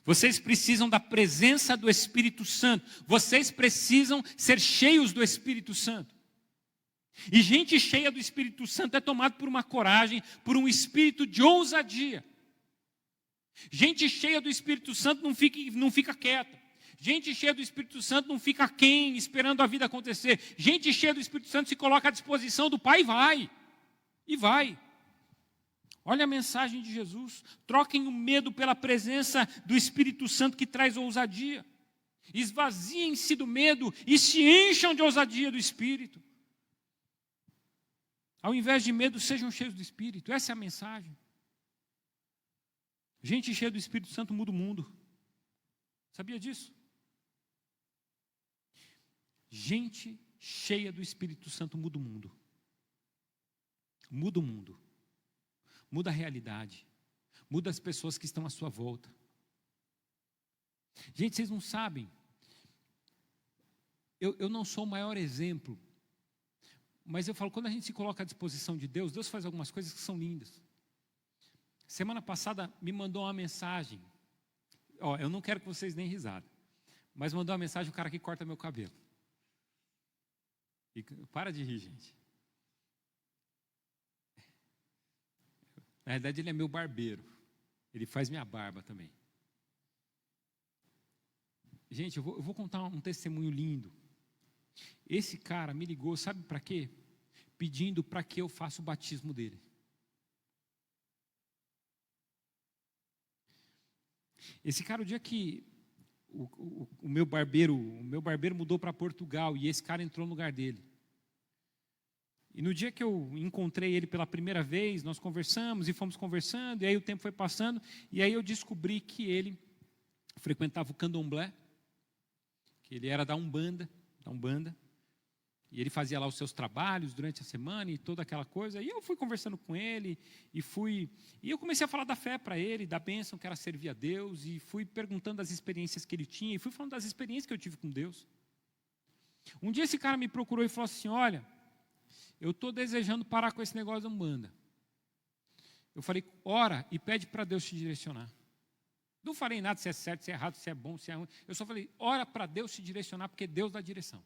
Vocês precisam da presença do Espírito Santo, vocês precisam ser cheios do Espírito Santo. E gente cheia do Espírito Santo é tomada por uma coragem, por um espírito de ousadia. Gente cheia do Espírito Santo não fica quieta. Gente cheia do Espírito Santo não fica quem, esperando a vida acontecer. Gente cheia do Espírito Santo se coloca à disposição do Pai e vai. Olha a mensagem de Jesus. Troquem o medo pela presença do Espírito Santo que traz ousadia. Esvaziem-se do medo e se encham de ousadia do Espírito. Ao invés de medo, sejam cheios do Espírito. Essa é a mensagem. Gente cheia do Espírito Santo muda o mundo. Sabia disso? Gente cheia do Espírito Santo muda o mundo. Muda o mundo. Muda a realidade. Muda as pessoas que estão à sua volta. Gente, vocês não sabem. Eu não sou o maior exemplo. Mas eu falo, quando a gente se coloca à disposição de Deus, Deus faz algumas coisas que são lindas. Semana passada me mandou uma mensagem. Eu não quero que vocês deem risada. Mas mandou uma mensagem o cara que corta meu cabelo. E para de rir, gente. Na verdade, ele é meu barbeiro. Ele faz minha barba também. Gente, eu vou contar um testemunho lindo. Esse cara me ligou, sabe para quê? Pedindo para que eu faça o batismo dele. Esse cara, o dia que o meu barbeiro mudou para Portugal e esse cara entrou no lugar dele. E no dia que eu encontrei ele pela primeira vez, nós conversamos e fomos conversando, e aí o tempo foi passando, e aí eu descobri que ele frequentava o candomblé, que ele era da Umbanda, e ele fazia lá os seus trabalhos durante a semana e toda aquela coisa. E eu fui conversando com ele e eu comecei a falar da fé para ele, da bênção que era servir a Deus, e fui perguntando das experiências que ele tinha, e fui falando das experiências que eu tive com Deus. Um dia esse cara me procurou e falou assim, olha, eu estou desejando parar com esse negócio da Umbanda. Eu falei, ora e pede para Deus te direcionar. Não falei nada se é certo, se é errado, se é bom, se é ruim. Eu só falei, ora para Deus te direcionar, porque Deus dá direção.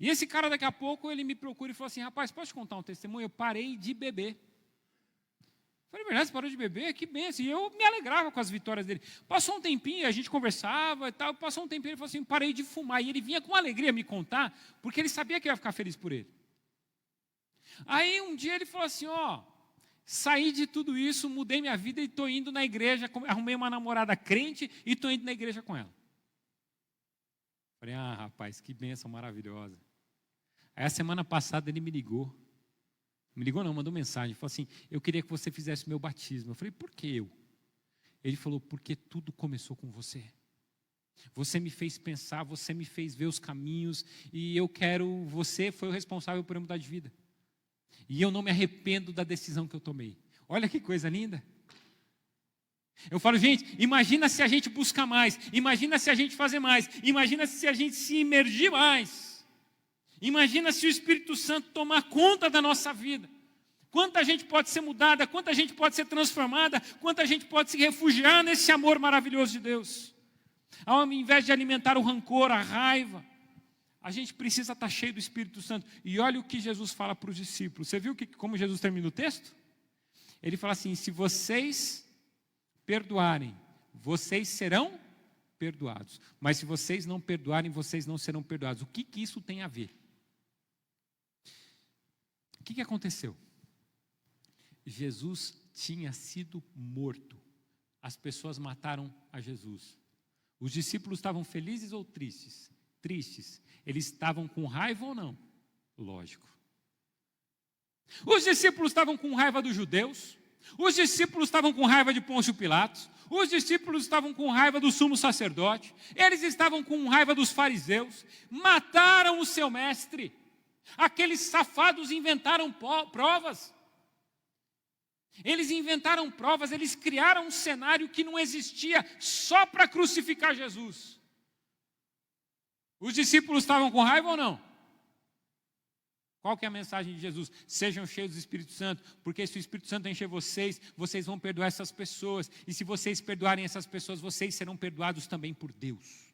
E esse cara, daqui a pouco, ele me procura e falou assim, rapaz, posso te contar um testemunho? Eu parei de beber. Eu falei, verdade, você parou de beber? Que benção. E eu me alegrava com as vitórias dele. Passou um tempinho, a gente conversava e tal, passou um tempinho, ele falou assim, parei de fumar. E ele vinha com alegria me contar, porque ele sabia que eu ia ficar feliz por ele. Aí um dia ele falou assim, saí de tudo isso, mudei minha vida e estou indo na igreja, arrumei uma namorada crente e estou indo na igreja com ela. Falei, rapaz, que bênção maravilhosa. Aí a semana passada ele me ligou. Me ligou não, mandou mensagem. Falou assim, eu queria que você fizesse o meu batismo. Eu falei, por que eu? Ele falou, porque tudo começou com você. Você me fez pensar, você me fez ver os caminhos, e você foi o responsável por eu mudar de vida. E eu não me arrependo da decisão que eu tomei. Olha que coisa linda. Eu falo, gente, imagina se a gente buscar mais, imagina se a gente fazer mais, imagina se a gente se imergir mais, imagina se o Espírito Santo tomar conta da nossa vida. Quanta gente pode ser mudada, quanta gente pode ser transformada, quanta gente pode se refugiar nesse amor maravilhoso de Deus. Ao invés de alimentar o rancor, a raiva, a gente precisa estar cheio do Espírito Santo. E olha o que Jesus fala para os discípulos. Você viu como Jesus termina o texto? Ele fala assim: se vocês perdoarem, vocês serão perdoados. Mas se vocês não perdoarem, vocês não serão perdoados. O que isso tem a ver? O que aconteceu? Jesus tinha sido morto. As pessoas mataram a Jesus. Os discípulos estavam felizes ou tristes? Tristes. Eles estavam com raiva ou não? Lógico. Os discípulos estavam com raiva dos judeus. Os discípulos estavam com raiva de Pôncio Pilatos. Os discípulos estavam com raiva do sumo sacerdote. Eles estavam com raiva dos fariseus. Mataram o seu mestre. Aqueles safados inventaram provas. Eles inventaram provas, eles criaram um cenário que não existia só para crucificar Jesus. Os discípulos estavam com raiva ou não? Qual que é a mensagem de Jesus? Sejam cheios do Espírito Santo, porque se o Espírito Santo encher vocês, vocês vão perdoar essas pessoas. E se vocês perdoarem essas pessoas, vocês serão perdoados também por Deus.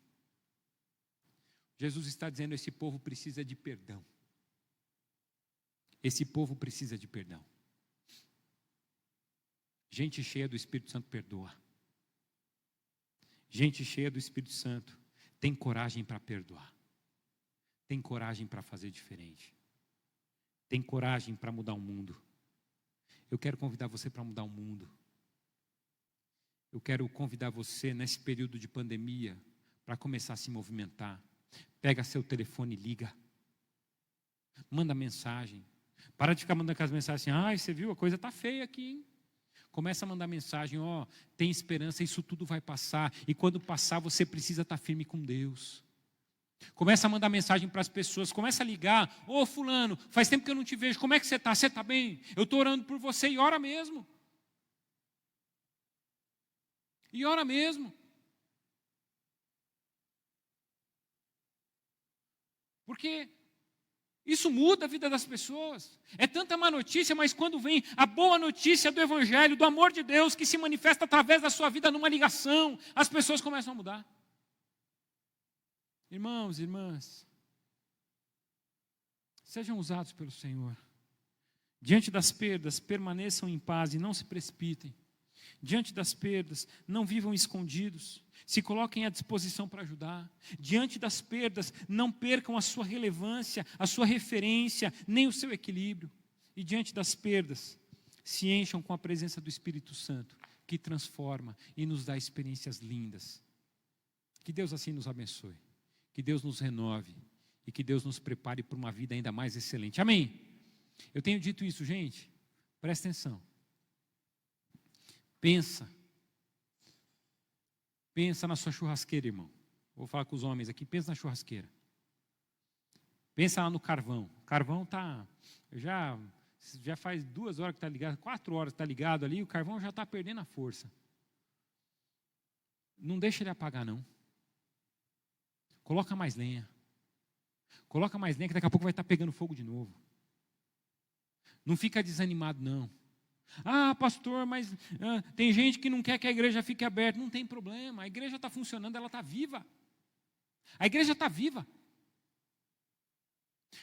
Jesus está dizendo: esse povo precisa de perdão. Esse povo precisa de perdão. Gente cheia do Espírito Santo perdoa. Gente cheia do Espírito Santo tem coragem para perdoar. Tem coragem para fazer diferente. Tem coragem para mudar o mundo. Eu quero convidar você para mudar o mundo. Eu quero convidar você nesse período de pandemia para começar a se movimentar. Pega seu telefone e liga. Manda mensagem. Para de ficar mandando aquelas mensagens assim: você viu, a coisa está feia aqui, hein? Começa a mandar mensagem: tem esperança, isso tudo vai passar. E quando passar, você precisa estar firme com Deus. Começa a mandar mensagem para as pessoas, começa a ligar: fulano, faz tempo que eu não te vejo, como é que você está? Você está bem? Eu estou orando por você, e ora mesmo. E ora mesmo. Porque isso muda a vida das pessoas. É tanta má notícia, mas quando vem a boa notícia do Evangelho, do amor de Deus, que se manifesta através da sua vida numa ligação, as pessoas começam a mudar. Irmãos e irmãs, sejam usados pelo Senhor. Diante das perdas, permaneçam em paz e não se precipitem. Diante das perdas, não vivam escondidos. Se coloquem à disposição para ajudar. Diante das perdas, não percam a sua relevância, a sua referência, nem o seu equilíbrio. E diante das perdas, se encham com a presença do Espírito Santo, que transforma e nos dá experiências lindas. Que Deus assim nos abençoe. Que Deus nos renove e que Deus nos prepare para uma vida ainda mais excelente. Amém? Eu tenho dito isso, gente. Presta atenção. Pensa na sua churrasqueira, irmão. Vou falar com os homens aqui. Pensa na churrasqueira. Pensa lá no carvão. O carvão está... Já faz 2 horas que está ligado, 4 horas que está ligado ali, o carvão já está perdendo a força. Não deixa ele apagar, não. Coloca mais lenha. Coloca mais lenha, que daqui a pouco vai estar pegando fogo de novo. Não fica desanimado, não. Pastor, mas tem gente que não quer que a igreja fique aberta. Não tem problema, a igreja está funcionando, ela está viva. A igreja está viva.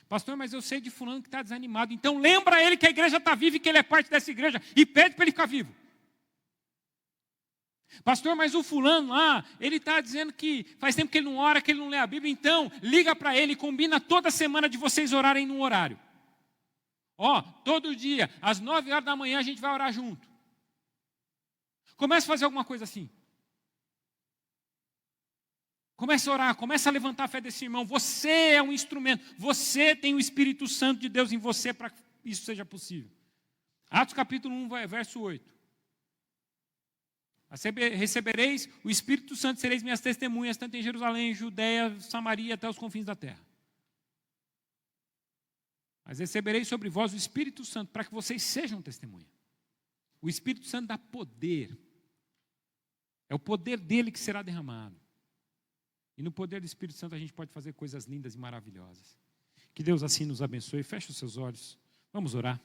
Pastor, mas eu sei de fulano que está desanimado. Então lembra ele que a igreja está viva e que ele é parte dessa igreja. E pede para ele ficar vivo. Pastor, mas o fulano lá, ele está dizendo que faz tempo que ele não ora, que ele não lê a Bíblia. Então liga para ele e combina toda semana de vocês orarem num horário. Todo dia, às 9 horas da manhã, a gente vai orar junto. Comece a fazer alguma coisa assim. Comece a orar, comece a levantar a fé desse irmão. Você é um instrumento. Você tem o Espírito Santo de Deus em você para que isso seja possível. Atos capítulo 1, verso 8. Recebereis o Espírito Santo, sereis minhas testemunhas, tanto em Jerusalém, Judeia, Samaria, até os confins da terra. Mas recebereis sobre vós o Espírito Santo, para que vocês sejam testemunha. O Espírito Santo dá poder. É o poder dele que será derramado. E no poder do Espírito Santo a gente pode fazer coisas lindas e maravilhosas. Que Deus assim nos abençoe. Feche os seus olhos. Vamos orar.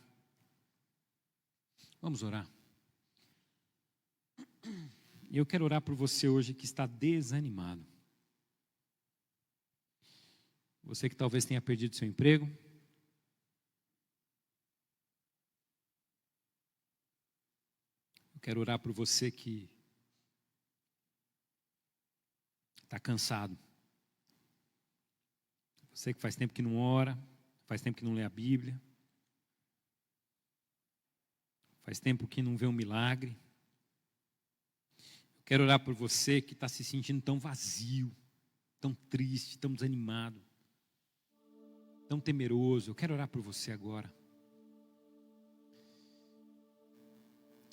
Vamos orar. E eu quero orar por você hoje que está desanimado. Você que talvez tenha perdido seu emprego. Eu quero orar por você que está cansado. Você que faz tempo que não ora, faz tempo que não lê a Bíblia. Faz tempo que não vê um milagre. Eu quero orar por você que está se sentindo tão vazio, tão triste, tão desanimado, tão temeroso. Eu quero orar por você agora.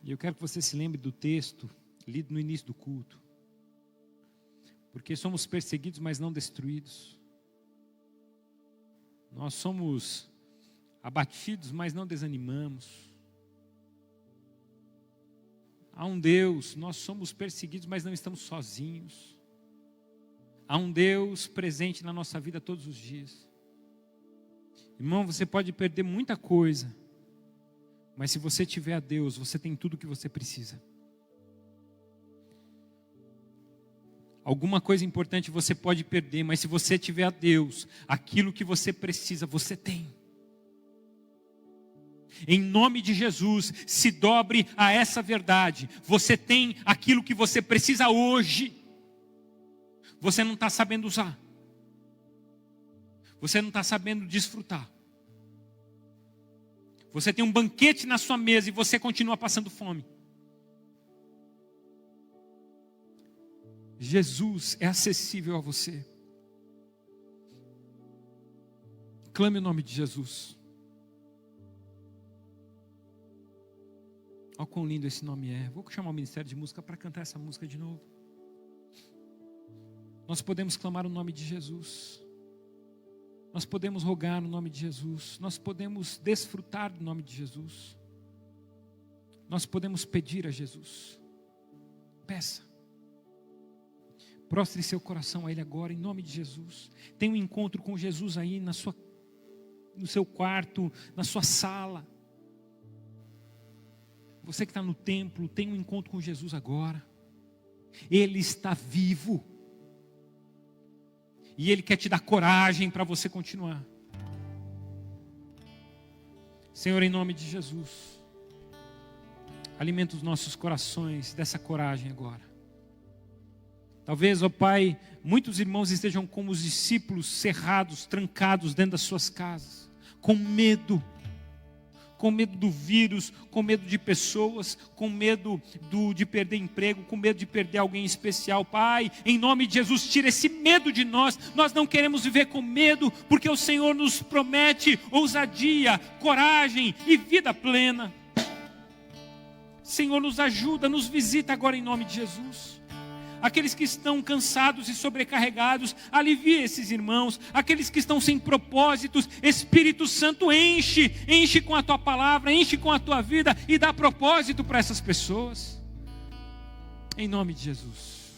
E eu quero que você se lembre do texto lido no início do culto. Porque somos perseguidos, mas não destruídos. Nós somos abatidos, mas não desanimamos. Há um Deus, nós somos perseguidos, mas não estamos sozinhos. Há um Deus presente na nossa vida todos os dias. Irmão, você pode perder muita coisa, mas se você tiver a Deus, você tem tudo o que você precisa. Alguma coisa importante você pode perder, mas se você tiver a Deus, aquilo que você precisa, você tem. Em nome de Jesus, se dobre a essa verdade. Você tem aquilo que você precisa hoje. Você não está sabendo usar. Você não está sabendo desfrutar. Você tem um banquete na sua mesa e você continua passando fome. Jesus é acessível a você. Clame o nome de Jesus. Olha quão lindo esse nome é. Vou chamar o Ministério de Música para cantar essa música de novo. Nós podemos clamar o nome de Jesus. Nós podemos rogar no nome de Jesus. Nós podemos desfrutar do nome de Jesus. Nós podemos pedir a Jesus. Peça. Prostre seu coração a Ele agora, em nome de Jesus. Tenha um encontro com Jesus aí no seu quarto, na sua sala. Você que está no templo, tenha um encontro com Jesus agora. Ele está vivo. E Ele quer te dar coragem para você continuar. Senhor, em nome de Jesus, alimenta os nossos corações dessa coragem agora. Talvez, ó Pai, muitos irmãos estejam como os discípulos, cerrados, trancados dentro das suas casas, com medo do vírus, com medo de pessoas, com medo de perder emprego, com medo de perder alguém especial. Pai, em nome de Jesus, tira esse medo de nós. Nós não queremos viver com medo, porque o Senhor nos promete ousadia, coragem e vida plena. Senhor, nos ajuda, nos visita agora em nome de Jesus. Aqueles que estão cansados e sobrecarregados, alivia esses irmãos. Aqueles que estão sem propósitos, Espírito Santo, enche com a tua palavra, enche com a tua vida e dá propósito para essas pessoas. Em nome de Jesus.